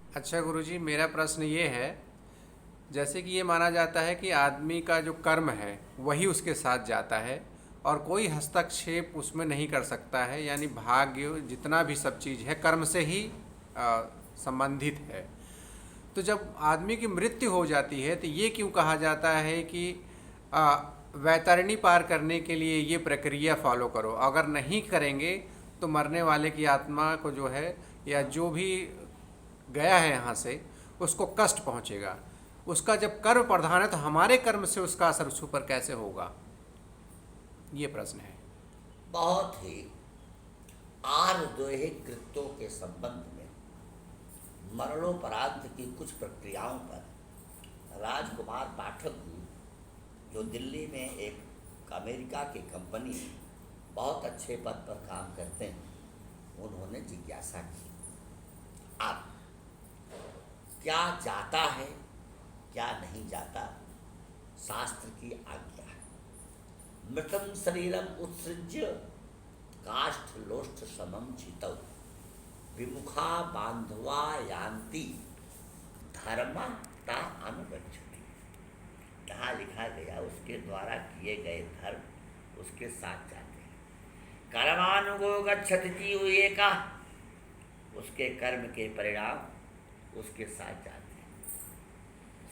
अच्छा गुरुजी, मेरा प्रश्न ये है, जैसे कि ये माना जाता है कि आदमी का जो कर्म है वही उसके साथ जाता है और कोई हस्तक्षेप उसमें नहीं कर सकता है, यानी भाग्य जितना भी सब चीज़ है कर्म से ही आ, संबंधित है। तो जब आदमी की मृत्यु हो जाती है तो ये क्यों कहा जाता है कि वैतरणी पार करने के लिए ये प्रक्रिया फॉलो करो, अगर नहीं करेंगे तो मरने वाले की आत्मा को जो है या जो भी गया है यहाँ से उसको कष्ट पहुँचेगा। उसका जब कर्म प्रधान है तो हमारे कर्म से उसका असर उस पर कैसे होगा, ये प्रश्न है। बहुत ही आर्द्वैहिक कृत्यों के संबंध में मरणोपरांत की कुछ प्रक्रियाओं पर राजकुमार पाठक जी, जो दिल्ली में एक अमेरिका की कंपनी में बहुत अच्छे पद पर काम करते हैं, उन्होंने जिज्ञासा की। अब क्या जाता है क्या नहीं जाता, शास्त्र की आज्ञा है। मृतम शरीरम उत्सृज्य काष्ठ लोष्ठ समम चितौ विमुखा बांधवा यान्ति धर्म ता अनुगच्छति। यहाँ लिखा गया उसके द्वारा किए गए धर्म उसके साथ जाते हैं। कर्मानुगो गच्छति जीव एका, उसके कर्म के परिणाम उसके साथ जाते हैं।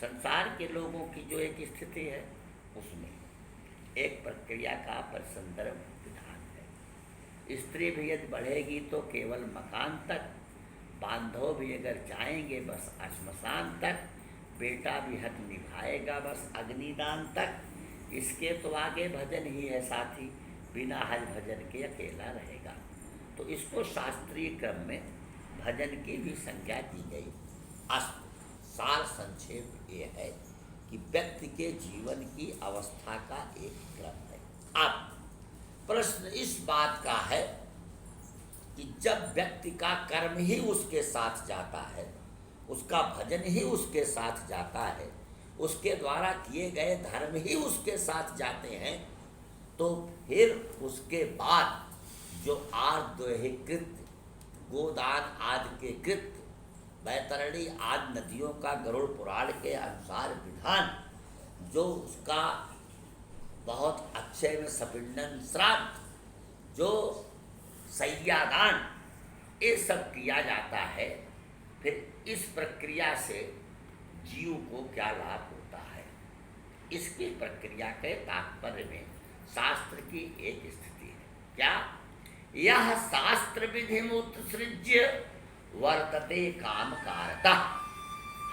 संसार के लोगों की जो एक स्थिति है उसमें एक प्रक्रिया का पर संदर्भ विधान है। स्त्री भी यदि बढ़ेगी तो केवल मकान तक, बांधव भी अगर जाएंगे बस श्मशान तक, बेटा भी हक निभाएगा बस अग्निदान तक। इसके तो आगे भजन ही है साथी, बिना हज भजन के अकेला रहेगा। तो इसको शास्त्रीय क्रम में भजन की भी संज्ञा दी गई। अस्त सार संक्षेप ये है कि व्यक्ति के जीवन की अवस्था का एक क्रम है। अब प्रश्न इस बात का है कि जब व्यक्ति का कर्म ही उसके साथ जाता है, उसका भजन ही उसके साथ जाता है, उसके द्वारा किए गए धर्म ही उसके साथ जाते हैं, तो फिर उसके बाद जो आर्द्वैहिक कृत्य, गोदान आदि के कृत्य, बैतरणी आदि नदियों का गरुड़ पुराण के अनुसार विधान, जो उसका बहुत अच्छे में सपिंडन श्राद्ध, जो सैयादान, ये सब किया जाता है। फिर इस प्रक्रिया से जीव को क्या लाभ होता है, इसकी प्रक्रिया के तात्पर्य में शास्त्र की एक स्थिति है। क्या? यह शास्त्र विधि उत्सृज्य वर्तते काम कारता।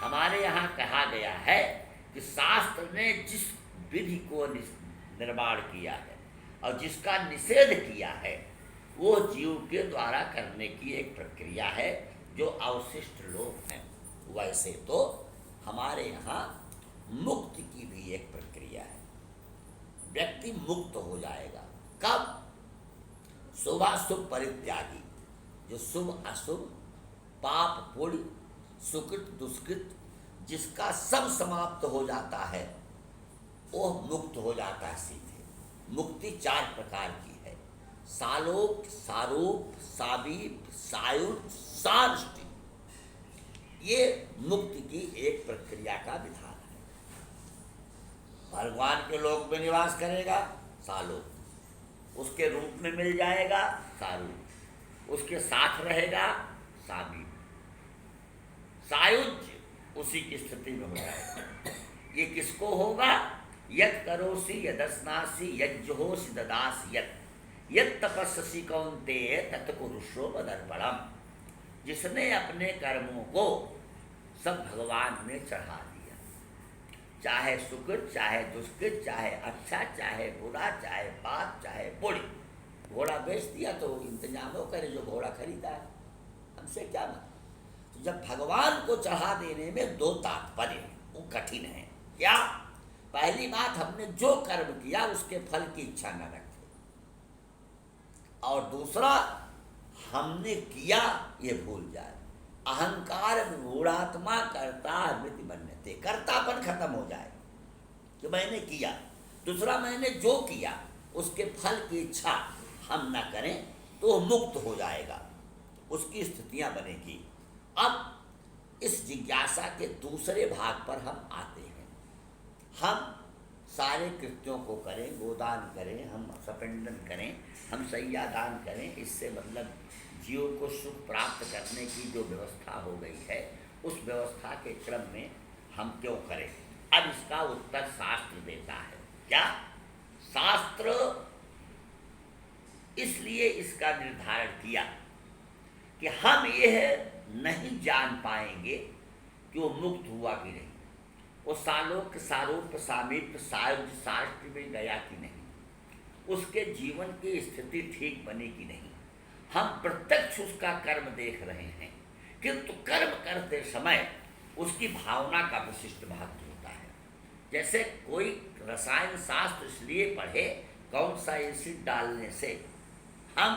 हमारे यहाँ कहा गया है कि शास्त्र ने जिस विधि को निर्माण किया है और जिसका निषेध किया है, वो जीव के द्वारा करने की एक प्रक्रिया है जो अवशिष्ट लोग हैं। वैसे तो हमारे यहाँ मुक्ति की भी एक प्रक्रिया है। व्यक्ति मुक्त हो जाएगा कब? शुभाशुभ परित्यागी, जो शुभ अशुभ, पाप पुण्य, सुकृत दुष्कृत, जिसका सब समाप्त हो जाता है, वो मुक्त हो जाता है सीधे। मुक्ति चार प्रकार की है: सालोक, सारूप, साबीप, सायुज, सारुष्टि। ये मुक्ति की एक प्रक्रिया का विधान है। भगवान के लोक में निवास करेगा, सालोक, उसके रूप में मिल जाएगा, सारूप, उसके साथ रहेगा, साबीप, सायुज्य उसी की स्थिति में हो जाएगा। ये किसको होगा? यत् करोसि यदस्नासि यज्जुहोसि ददासि यत् तपस्सि कौन्तेय तत् कुरुष्व मदर्पणम्। जिसने अपने कर्मों को सब भगवान में चढ़ा दिया, चाहे सुकृत चाहे दुष्कृत, चाहे अच्छा चाहे बुरा, चाहे पाप चाहे पुण्य। घोड़ा बेच दिया तो इंतजाम हो करे जो घोड़ा खरीदा है, हमसे क्या मतलब। तो जब भगवान को चढ़ा देने में दो तात्पर्य, वो कठिन है। क्या? पहली बात, हमने जो कर्म किया उसके फल की इच्छा न रखें, और दूसरा, हमने किया ये भूल जाए। अहंकार विमूढ़ात्मा कर्ता मृति मन्यते, कर्तापन खत्म हो जाए कि मैंने किया। दूसरा, मैंने जो किया उसके फल की इच्छा हम न करें तो मुक्त हो जाएगा, उसकी स्थितियां बनेगी। अब इस जिज्ञासा के दूसरे भाग पर हम आते हैं। हम सारे कृत्यों को करें, गोदान करें, हम सपिंडन करें, हम सैयादान करें, इससे मतलब जीव को सुख प्राप्त करने की जो व्यवस्था हो गई है उस व्यवस्था के क्रम में हम क्यों करें। अब इसका उत्तर शास्त्र देता है। क्या? शास्त्र इसलिए इसका निर्धारण किया कि हम यह नहीं जान पाएंगे कि वो मुक्त हुआ कि नहीं, वो सालोक सारूप सामीप्य सायुज्य शास्त्र में गया कि नहीं, उसके जीवन की स्थिति ठीक बनी कि नहीं। हम प्रत्यक्ष उसका कर्म देख रहे हैं, किंतु कर्म करते समय उसकी भावना का विशिष्ट महत्व होता है। जैसे कोई रसायन शास्त्र इसलिए पढ़े कौन सा एसिड डालने से हम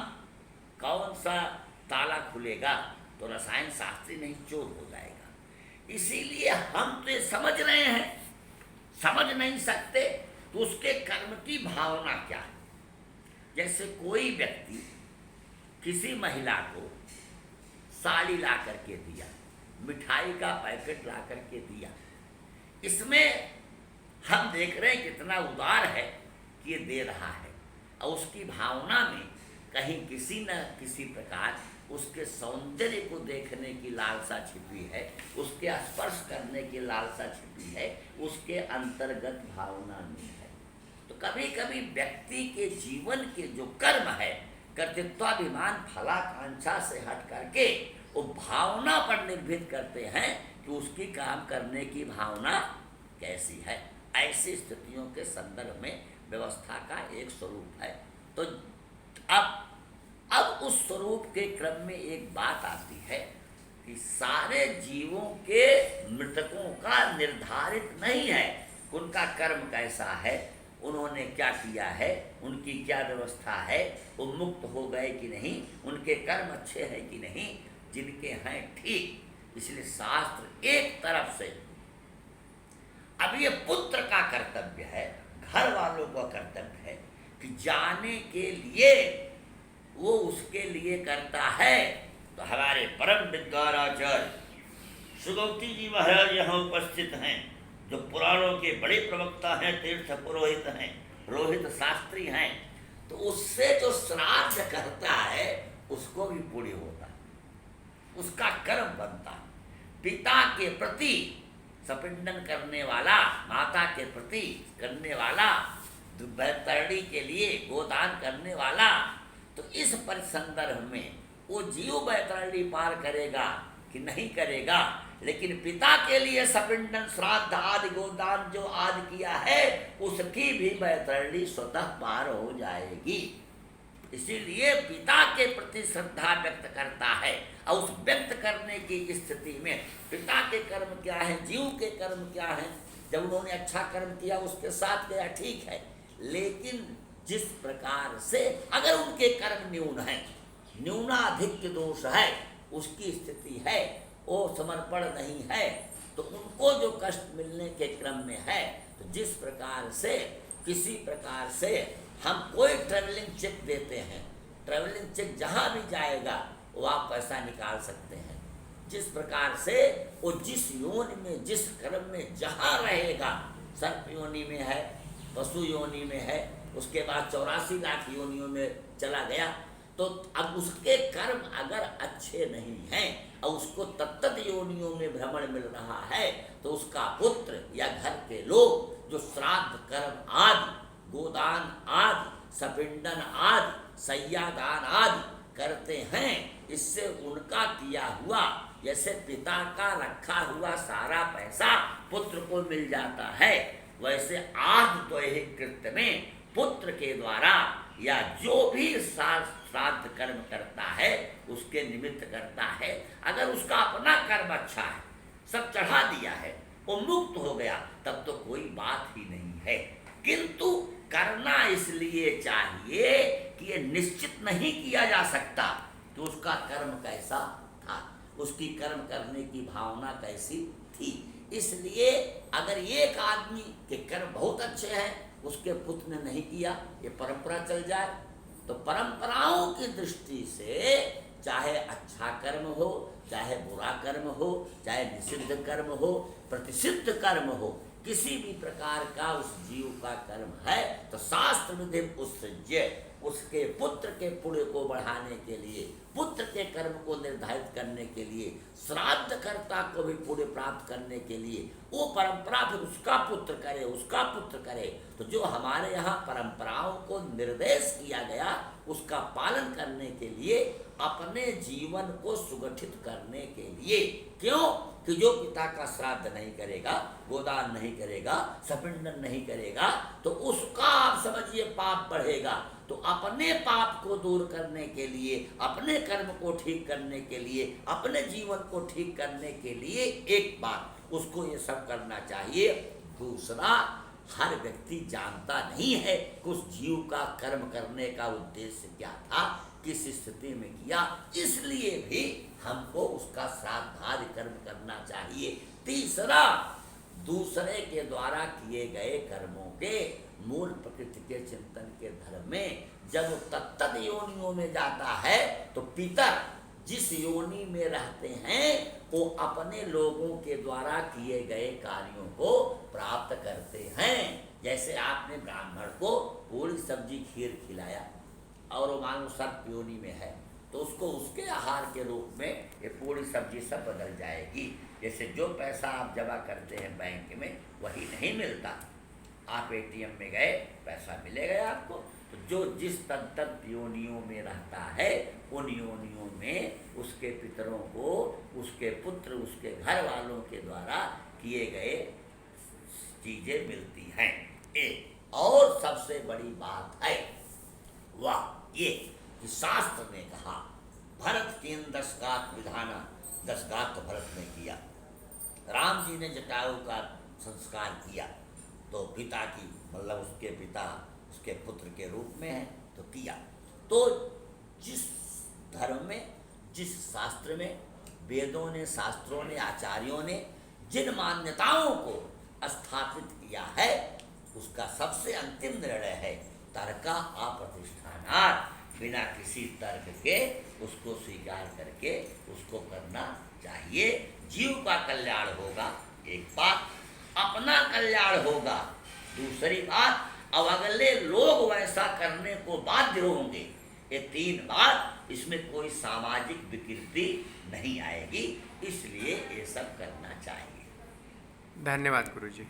कौन सा ताला खुलेगा, तो रसायन शास्त्री नहीं चोर हो जाएगा। इसीलिए हम तो ये समझ रहे हैं, समझ नहीं सकते तो उसके कर्म की भावना क्या है। जैसे कोई व्यक्ति किसी महिला को साड़ी ला करके दिया, मिठाई का पैकेट ला करके दिया, इसमें हम देख रहे हैं कितना उदार है कि ये दे रहा है, और उसकी भावना में कहीं किसी न किसी प्रकार उसके सौंदर्य को देखने की लालसा छिपी है, उसके स्पर्श करने की लालसा छिपी है, उसके अंतर्गत भावना में है। तो कभी कभी व्यक्ति के जीवन के जो कर्म है, कर्तृत्वाभिमान फलाकांक्षा से हट करके वो भावना पर निर्भर करते हैं कि उसकी काम करने की भावना कैसी है। ऐसी स्थितियों के संदर्भ में व्यवस्था का एक स्वरूप है। तो अब उस स्वरूप के क्रम में एक बात आती है कि सारे जीवों के मृतकों का निर्धारित नहीं है उनका कर्म कैसा है, उन्होंने क्या किया है, उनकी क्या व्यवस्था है, वो मुक्त हो गए कि नहीं, उनके कर्म अच्छे हैं कि नहीं, जिनके हैं ठीक। इसलिए शास्त्र एक तरफ से अब ये पुत्र का कर्तव्य है, घर वालों का कर्तव्य है कि जाने के लिए वो उसके लिए करता है। तो हमारे परम विद्वान आचार्य सुगौती जी महाराज यहाँ उपस्थित हैं, जो पुराणों के बड़े प्रवक्ता हैं, तीर्थ पुरोहित हैं, रोहित शास्त्री हैं। तो उससे जो श्राद्ध करता है उसको भी पुण्य होता है, उसका कर्म बनता है। पिता के प्रति सपिंडन करने वाला, माता के प्रति करने वाला, बैतरणी के लिए गोदान करने वाला, तो इस परिसंदर्भ में वो जीव बैतरणी पार करेगा कि नहीं करेगा, लेकिन पिता के लिए सपिंडन श्राद्ध आदि गोदान जो आदि किया है उसकी भी बैतरणी स्वतः पार हो जाएगी। इसीलिए पिता के प्रति श्रद्धा व्यक्त करता है, और उस व्यक्त करने की स्थिति में पिता के कर्म क्या है, जीव के कर्म क्या है। जब उन्होंने अच्छा कर्म किया उसके साथ गया, ठीक है, लेकिन जिस प्रकार से अगर उनके कर्म न्यून है, न्यूनाधिक्य दोष है, उसकी स्थिति है, वो समर्पण नहीं है, तो उनको जो कष्ट मिलने के क्रम में है। तो जिस प्रकार से किसी प्रकार से हम कोई ट्रेवलिंग चेक देते हैं, ट्रेवलिंग चेक जहाँ भी जाएगा वो आप पैसा निकाल सकते हैं। जिस प्रकार से वो जिस योनि में, जिस कर्म में जहाँ रहेगा, सर्प योनि में है, पशु योनि में है, उसके बाद 84 लाख योनियों में चला गया, तो अब उसके कर्म अगर अच्छे नहीं हैं और उसको तत्त योनियों में भ्रमण मिल रहा है, तो उसका पुत्र या घर के लोग जो श्राद्ध कर्म आदि, गोदान आदि, सपिंडन आदि, सैयादान आदि करते हैं, इससे उनका किया हुआ, जैसे पिता का रखा हुआ सारा पैसा पुत्र को मिल जाता है, वैसे आदि दैहिक कृत्य में पुत्र के द्वारा या जो भी श्राद्ध कर्म करता है उसके निमित्त करता है। अगर उसका अपना कर्म अच्छा है, सब चढ़ा दिया है, वो मुक्त हो गया, तब तो कोई बात ही नहीं है। किंतु करना इसलिए चाहिए कि ये निश्चित नहीं किया जा सकता कि उसका कर्म कैसा था, उसकी कर्म करने की भावना कैसी थी। इसलिए अगर एक आदमी के कर्म बहुत अच्छे हैं, उसके पुत्र ने नहीं किया, ये परंपरा चल जाए, तो परंपराओं की दृष्टि से चाहे अच्छा कर्म हो चाहे बुरा कर्म हो, चाहे निषिद्ध कर्म हो, प्रतिषिद्ध कर्म हो, किसी भी प्रकार का उस जीव का कर्म है तो शास्त्र विधि उत्सृज्य, उसके पुत्र के पुण्य को बढ़ाने के लिए, पुत्र के कर्म को निर्धारित करने के लिए, श्राद्धकर्ता को भी पुण्य प्राप्त करने के लिए वो परंपरा फिर उसका पुत्र करे, उसका पुत्र करे। तो जो हमारे यहाँ परंपराओं को निर्देश किया गया उसका पालन करने के लिए, अपने जीवन को सुगठित करने के लिए। क्यों कि जो पिता का श्राद्ध नहीं करेगा, गोदान नहीं करेगा, सपिंडन नहीं करेगा तो उसका आप समझिए पाप बढ़ेगा। तो अपने पाप को दूर करने के लिए, अपने कर्म को ठीक करने के लिए, अपने जीवन को ठीक करने के लिए एक बात उसको ये सब करना चाहिए। दूसरा, हर व्यक्ति जानता नहीं है कि उस जीव का कर्म करने का उद्देश्य क्या था, किस स्थिति में किया, इसलिए भी हमको उसका श्राद्धादि कर्म करना चाहिए। तीसरा, दूसरे के द्वारा किए गए कर्मों के मूल प्रकृति के चिंतन के धर्म में जब तत्त योनियों में जाता है तो पितर जिस योनि में रहते हैं वो अपने लोगों के द्वारा किए गए कार्यों को प्राप्त करते हैं। जैसे आपने ब्राह्मण को पूरी सब्जी खीर खिलाया और वो मानो सर्प योनि में है तो उसको उसके आहार के रूप में ये पूरी सब्जी सब बदल जाएगी। जैसे जो पैसा आप जमा करते हैं बैंक में वही नहीं मिलता, आप एटीएम में गए पैसा मिलेगा आपको। तो जो जिस तत्त योनियों में रहता है उन योनियों में उसके पितरों को, उसके पुत्र, उसके घर वालों के द्वारा किए गए चीजें मिलती हैं। एक और सबसे बड़ी बात है वह ये कि शास्त्र ने कहा भरत केन दशगात विधाना, दशगात तो भरत ने किया, राम जी ने जटायु का संस्कार किया तो पिता की मतलब उसके पिता उसके पुत्र के रूप में है तो किया। तो जिस धर्म में, जिस शास्त्र में वेदों ने, शास्त्रों ने, आचार्यों ने जिन मान्यताओं को स्थापित किया है उसका सबसे अंतिम निर्णय है तर्का अप्रतिष्ठानात्, बिना किसी तर्क के उसको स्वीकार करके उसको करना चाहिए। जीव का कल्याण होगा एक बात, अपना कल्याण होगा दूसरी बात, अब अगले लोग वैसा करने को बाध्य होंगे, ये तीन बात। इसमें कोई सामाजिक विकृति नहीं आएगी, इसलिए ये सब करना चाहिए। धन्यवाद गुरुजी।